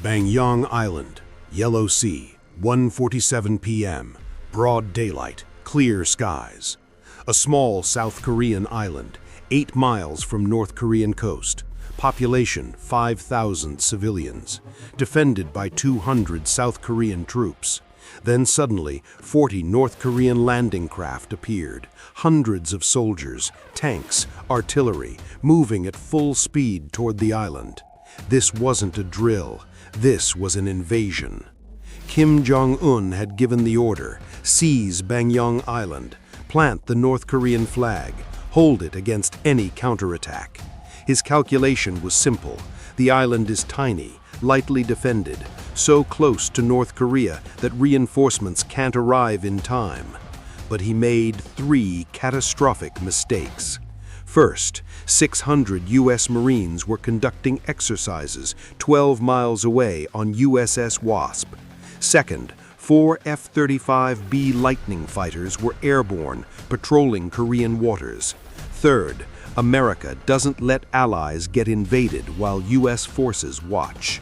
Bangyang Island, Yellow Sea, 1:47 p.m., broad daylight, clear skies. A small South Korean island, 8 miles from North Korean coast. Population 5,000 civilians, defended by 200 South Korean troops. Then suddenly, 40 North Korean landing craft appeared, hundreds of soldiers, tanks, artillery, moving at full speed toward the island. This wasn't a drill, this was an invasion. Kim Jong-un had given the order, seize Bangyang Island, plant the North Korean flag, hold it against any counterattack. His calculation was simple. The island is tiny, lightly defended, so close to North Korea that reinforcements can't arrive in time. But he made 3 catastrophic mistakes. First, 600 U.S. Marines were conducting exercises 12 miles away on USS Wasp. Second, 4 F-35B Lightning fighters were airborne, patrolling Korean waters. Third, America doesn't let allies get invaded while U.S. forces watch.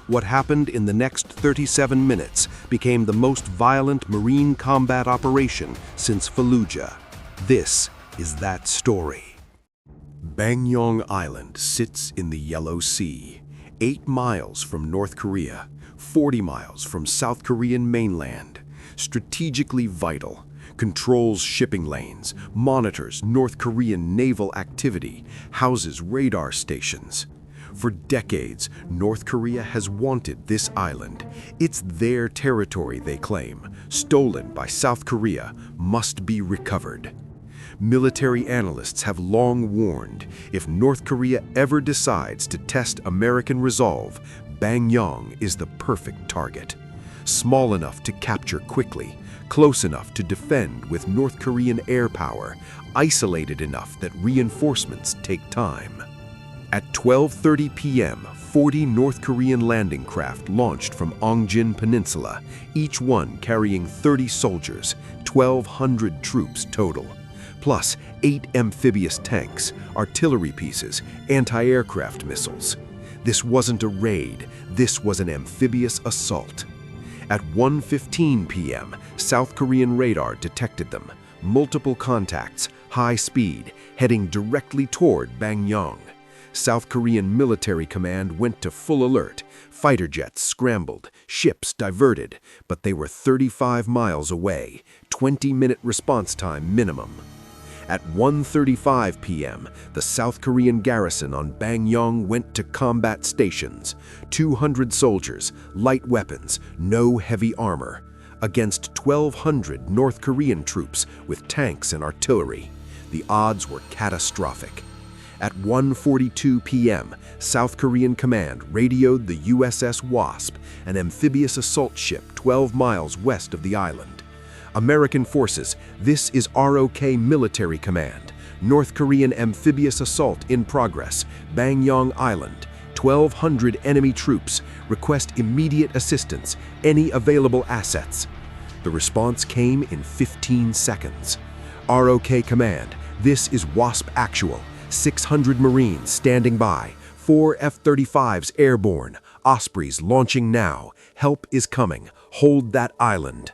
What happened in the next 37 minutes became the most violent marine combat operation since Fallujah. This is that story. Bangyang Island sits in the Yellow Sea, 8 miles from North Korea, 40 miles from South Korean mainland. Strategically vital, controls shipping lanes, monitors North Korean naval activity, houses radar stations. For decades, North Korea has wanted this island. It's their territory, they claim, stolen by South Korea, must be recovered. Military analysts have long warned, if North Korea ever decides to test American resolve, Bangyang is the perfect target. Small enough to capture quickly, close enough to defend with North Korean air power, isolated enough that reinforcements take time. At 12:30 p.m., 40 North Korean landing craft launched from Ongjin Peninsula, each one carrying 30 soldiers, 1,200 troops total, plus 8 amphibious tanks, artillery pieces, anti-aircraft missiles. This wasn't a raid, this was an amphibious assault. At 1:15 p.m., South Korean radar detected them, multiple contacts, high speed, heading directly toward Bangyang. South Korean military command went to full alert. Fighter jets scrambled, ships diverted, but they were 35 miles away, 20-minute response time minimum. At 1:35 p.m., the South Korean garrison on Bangyang went to combat stations. 200 soldiers, light weapons, no heavy armor, against 1,200 North Korean troops with tanks and artillery. The odds were catastrophic. At 1:42 p.m., South Korean command radioed the USS Wasp, an amphibious assault ship 12 miles west of the island. American forces, this is ROK Military Command. North Korean amphibious assault in progress. Bangyang Island. 1,200 enemy troops. Request immediate assistance. Any available assets. The response came in 15 seconds. ROK Command, this is Wasp Actual. 600 Marines standing by. 4 F-35s airborne. Ospreys launching now. Help is coming. Hold that island.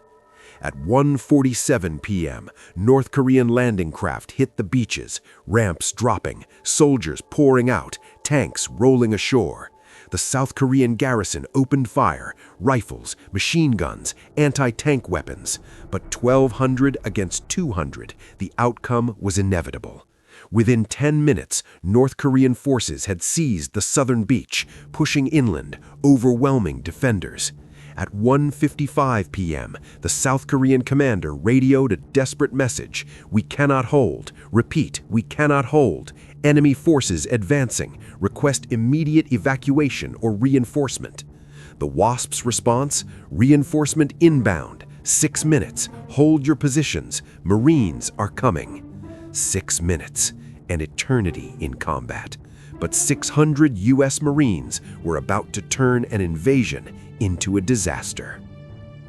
At 1:47 p.m., North Korean landing craft hit the beaches, ramps dropping, soldiers pouring out, tanks rolling ashore. The South Korean garrison opened fire, rifles, machine guns, anti-tank weapons. But 1,200 against 200, the outcome was inevitable. Within 10 minutes, North Korean forces had seized the southern beach, pushing inland, overwhelming defenders. At 1:55 p.m., the South Korean commander radioed a desperate message. We cannot hold. Repeat, we cannot hold. Enemy forces advancing. Request immediate evacuation or reinforcement. The Wasp's response? Reinforcement inbound. 6 minutes. Hold your positions. Marines are coming. 6 minutes. An eternity in combat. But 600 U.S. Marines were about to turn an invasion into a disaster.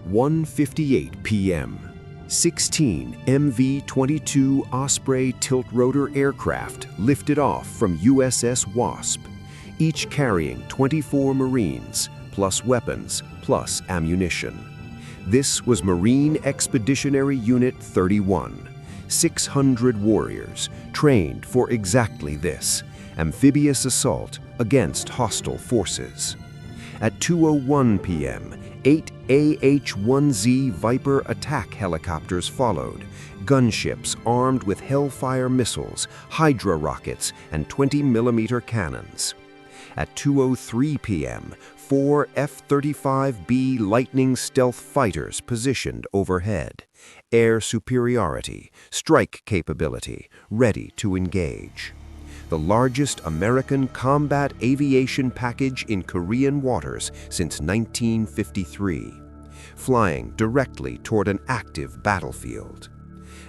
1:58 p.m. 16 MV-22 Osprey tilt-rotor aircraft lifted off from USS Wasp, each carrying 24 Marines, plus weapons, plus ammunition. This was Marine Expeditionary Unit 31, 600 warriors trained for exactly this, amphibious assault against hostile forces. At 2:01 p.m., 8 AH-1Z Viper attack helicopters followed, gunships armed with Hellfire missiles, Hydra rockets, and 20mm cannons. At 2:03 p.m., 4 F-35B Lightning stealth fighters positioned overhead. Air superiority, strike capability, ready to engage. The largest American combat aviation package in Korean waters since 1953, flying directly toward an active battlefield.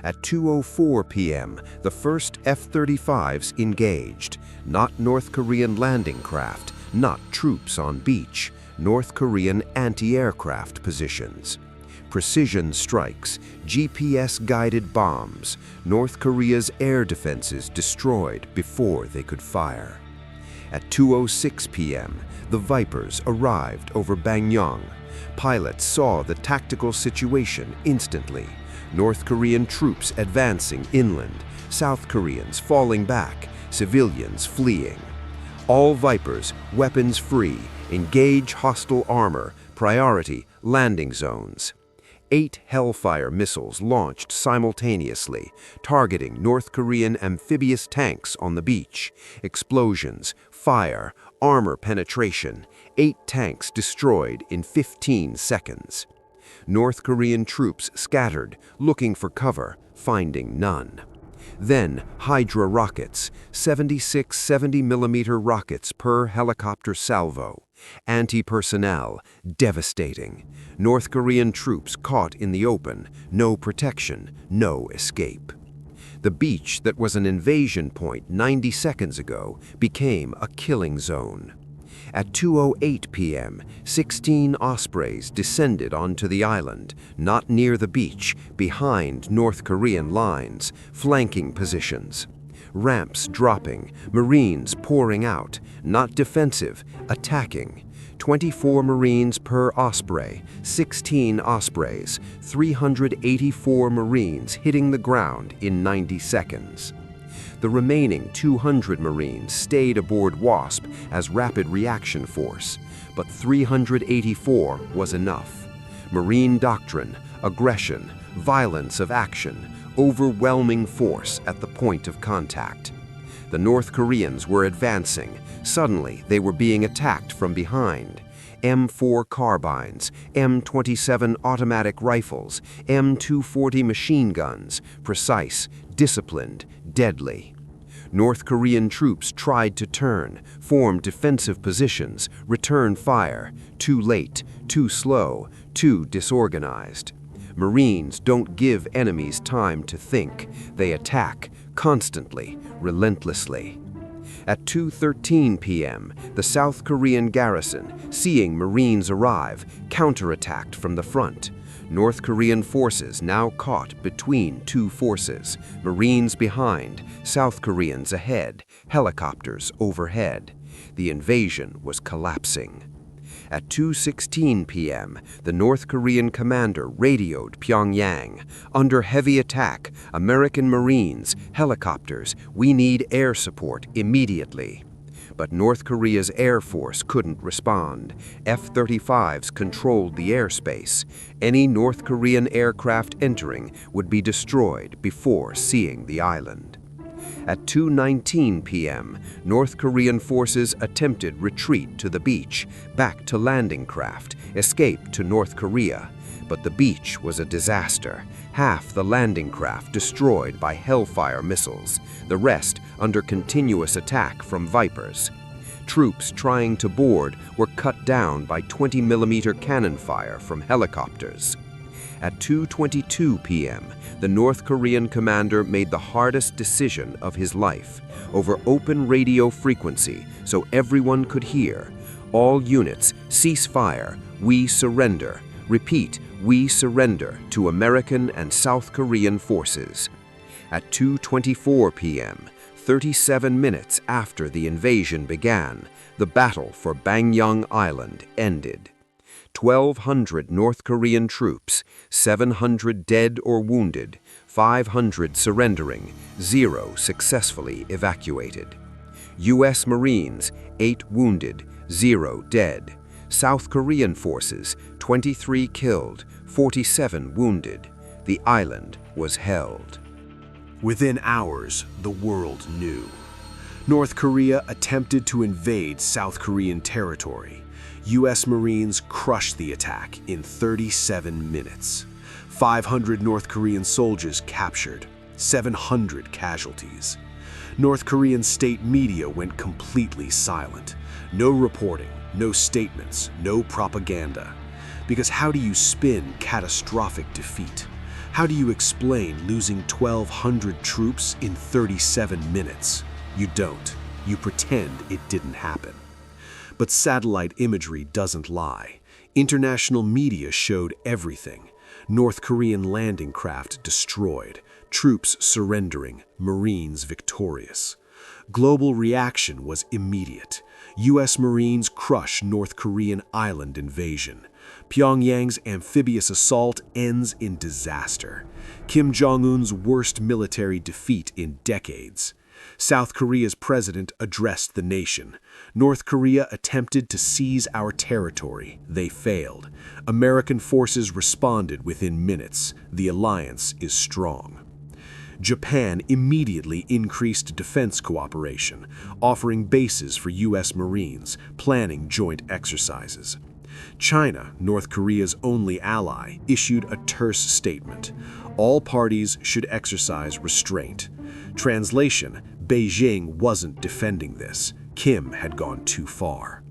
At 2:04 p.m., the first F-35s engaged, not North Korean landing craft, not troops on beach, North Korean anti-aircraft positions. Precision strikes, GPS-guided bombs, North Korea's air defenses destroyed before they could fire. At 2:06 p.m., the Vipers arrived over Bangyang. Pilots saw the tactical situation instantly. North Korean troops advancing inland, South Koreans falling back, civilians fleeing. All Vipers, weapons free, engage hostile armor, priority landing zones. 8 Hellfire missiles launched simultaneously, targeting North Korean amphibious tanks on the beach. Explosions, fire, armor penetration, 8 tanks destroyed in 15 seconds. North Korean troops scattered, looking for cover, finding none. Then Hydra rockets, 76 70mm rockets per helicopter salvo. Anti-personnel, devastating. North Korean troops caught in the open, no protection, no escape. The beach that was an invasion point 90 seconds ago became a killing zone. At 2:08 p.m., 16 Ospreys descended onto the island, not near the beach, behind North Korean lines, flanking positions. Ramps dropping, Marines pouring out, not defensive, attacking. 24 Marines per Osprey, 16 Ospreys, 384 Marines hitting the ground in 90 seconds. The remaining 200 Marines stayed aboard Wasp as rapid reaction force, but 384 was enough. Marine doctrine, aggression, violence of action, overwhelming force at the point of contact. The North Koreans were advancing. Suddenly, they were being attacked from behind. M4 carbines, M27 automatic rifles, M240 machine guns, precise, disciplined, deadly. North Korean troops tried to turn, form defensive positions, return fire. Too late, too slow, too disorganized. Marines don't give enemies time to think. They attack, constantly, relentlessly. At 2:13 p.m., the South Korean garrison, seeing Marines arrive, counterattacked from the front. North Korean forces now caught between two forces, Marines behind, South Koreans ahead, helicopters overhead. The invasion was collapsing. At 2:16 p.m., the North Korean commander radioed Pyongyang. Under heavy attack, American Marines, helicopters, we need air support immediately. But North Korea's Air Force couldn't respond. F-35s controlled the airspace. Any North Korean aircraft entering would be destroyed before seeing the island. At 2:19 p.m., North Korean forces attempted retreat to the beach, back to landing craft, escape to North Korea. But the beach was a disaster. Half the landing craft destroyed by Hellfire missiles, the rest under continuous attack from Vipers. Troops trying to board were cut down by 20mm cannon fire from helicopters. At 2:22 p.m., the North Korean commander made the hardest decision of his life. Over open radio frequency, so everyone could hear. All units, cease fire. We surrender. Repeat, we surrender to American and South Korean forces. At 2:24 p.m., 37 minutes after the invasion began, The battle for Bangyang Island ended. 1,200 North Korean troops, 700 dead or wounded, 500 surrendering, 0 successfully evacuated. U.S. Marines, 8 wounded, 0 dead. South Korean forces, 23 killed, 47 wounded. The island was held. Within hours, the world knew. North Korea attempted to invade South Korean territory. U.S. Marines crushed the attack in 37 minutes. 500 North Korean soldiers captured, 700 casualties. North Korean state media went completely silent. No reporting, no statements, no propaganda. Because how do you spin catastrophic defeat? How do you explain losing 1,200 troops in 37 minutes? You don't. You pretend it didn't happen. But satellite imagery doesn't lie. International media showed everything. North Korean landing craft destroyed, troops surrendering, Marines victorious. Global reaction was immediate. U.S. Marines crush North Korean island invasion. Pyongyang's amphibious assault ends in disaster. Kim Jong-un's worst military defeat in decades. South Korea's president addressed the nation. North Korea attempted to seize our territory. They failed. American forces responded within minutes. The alliance is strong. Japan immediately increased defense cooperation, offering bases for U.S. Marines, planning joint exercises. China, North Korea's only ally, issued a terse statement. All parties should exercise restraint. Translation: Beijing wasn't defending this. Kim had gone too far.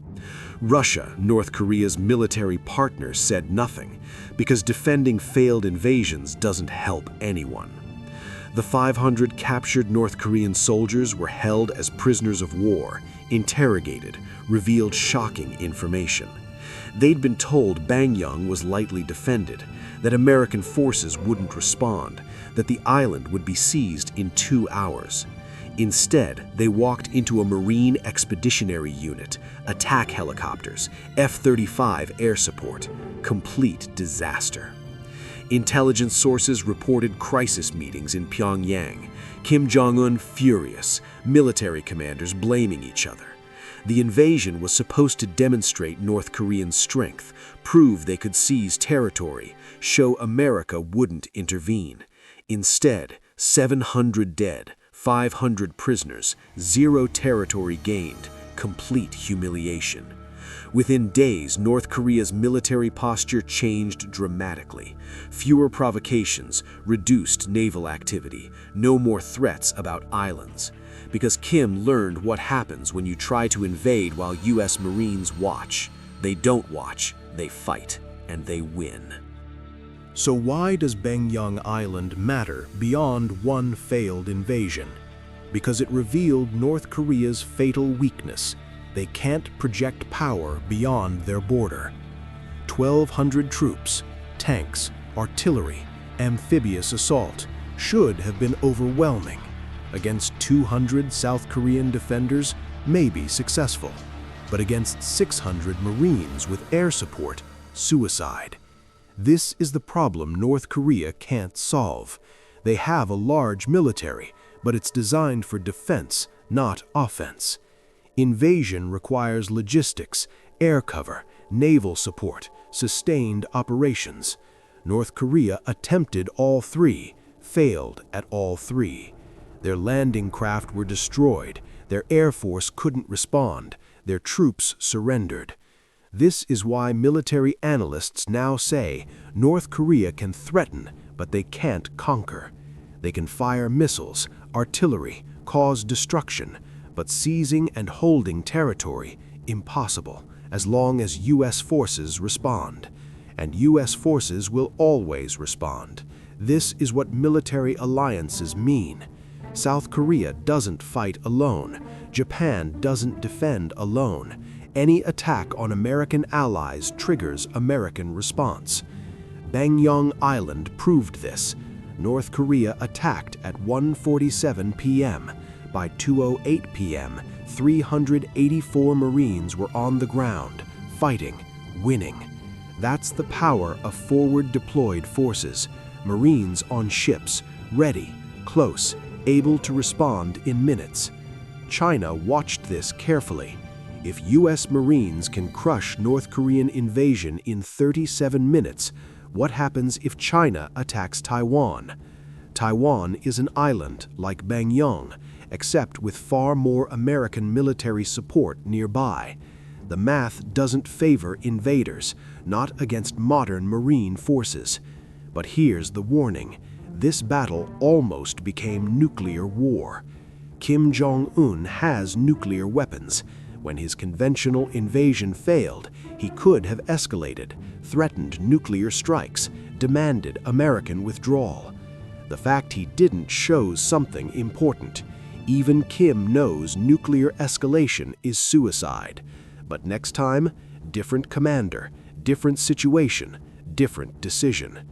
Russia, North Korea's military partner, said nothing, because defending failed invasions doesn't help anyone. The 500 captured North Korean soldiers were held as prisoners of war, interrogated, revealed shocking information. They'd been told Bangyang was lightly defended, that American forces wouldn't respond, that the island would be seized in 2 hours. Instead, they walked into a Marine Expeditionary Unit, attack helicopters, F-35 air support. Complete disaster. Intelligence sources reported crisis meetings in Pyongyang. Kim Jong-un furious, military commanders blaming each other. The invasion was supposed to demonstrate North Korean strength, prove they could seize territory, show America wouldn't intervene. Instead, 700 dead, 500 prisoners, 0 territory gained, complete humiliation. Within days, North Korea's military posture changed dramatically. Fewer provocations, reduced naval activity, no more threats about islands. Because Kim learned what happens when you try to invade while U.S. Marines watch. They don't watch, they fight, and they win. So why does Bangyang Island matter beyond one failed invasion? Because it revealed North Korea's fatal weakness. They can't project power beyond their border. 1,200 troops, tanks, artillery, amphibious assault should have been overwhelming. Against 200 South Korean defenders, may be successful. But against 600 Marines with air support, suicide. This is the problem North Korea can't solve. They have a large military, but it's designed for defense, not offense. Invasion requires logistics, air cover, naval support, sustained operations. North Korea attempted all three, failed at all three. Their landing craft were destroyed, their air force couldn't respond, their troops surrendered. This is why military analysts now say North Korea can threaten, but they can't conquer. They can fire missiles, artillery, cause destruction, but seizing and holding territory, impossible, as long as U.S. forces respond. And U.S. forces will always respond. This is what military alliances mean. South Korea doesn't fight alone. Japan doesn't defend alone. Any attack on American allies triggers American response. Bangyang Island proved this. North Korea attacked at 1:47 p.m. By 2:08 p.m., 384 Marines were on the ground, fighting, winning. That's the power of forward deployed forces, Marines on ships, ready, close, able to respond in minutes. China watched this carefully. If US Marines can crush North Korean invasion in 37 minutes, what happens if China attacks Taiwan? Taiwan is an island like Bangyong, except with far more American military support nearby. The math doesn't favor invaders, not against modern Marine forces. But here's the warning. This battle almost became nuclear war. Kim Jong-un has nuclear weapons. When his conventional invasion failed, he could have escalated, threatened nuclear strikes, demanded American withdrawal. The fact he didn't shows something important. Even Kim knows nuclear escalation is suicide. But next time, different commander, different situation, different decision.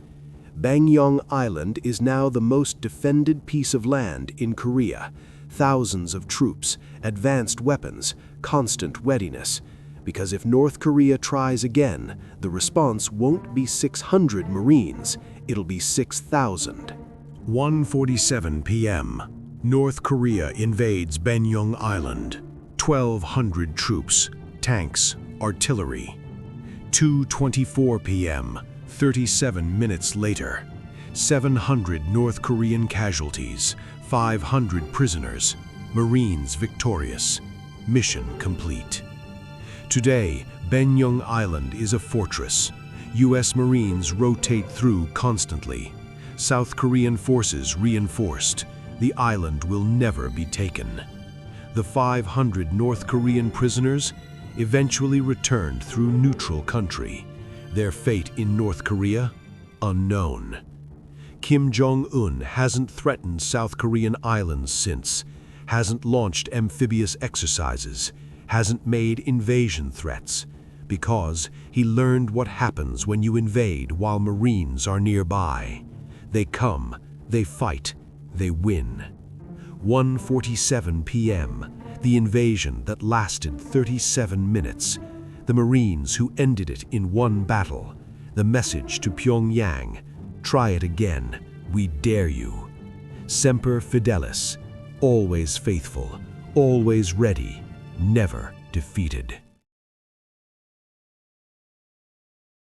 Bangyong Island is now the most defended piece of land in Korea. Thousands of troops, advanced weapons, constant readiness. Because if North Korea tries again, the response won't be 600 Marines, it'll be 6,000. 1:47 p.m. North Korea invades Bangyong Island. 1,200 troops, tanks, artillery. 2:24 p.m. 37 minutes later. 700 North Korean casualties, 500 prisoners, Marines victorious. Mission complete. Today, Bangyong Island is a fortress. US Marines rotate through constantly. South Korean forces reinforced. The island will never be taken. The 500 North Korean prisoners eventually returned through neutral country. Their fate in North Korea, unknown. Kim Jong-un hasn't threatened South Korean islands since, hasn't launched amphibious exercises, hasn't made invasion threats, because he learned what happens when you invade while Marines are nearby. They come, they fight, they win. 1:47 p.m., the invasion that lasted 37 minutes, the Marines who ended it in one battle, the message to Pyongyang, try it again, we dare you. Semper Fidelis, always faithful, always ready, never defeated.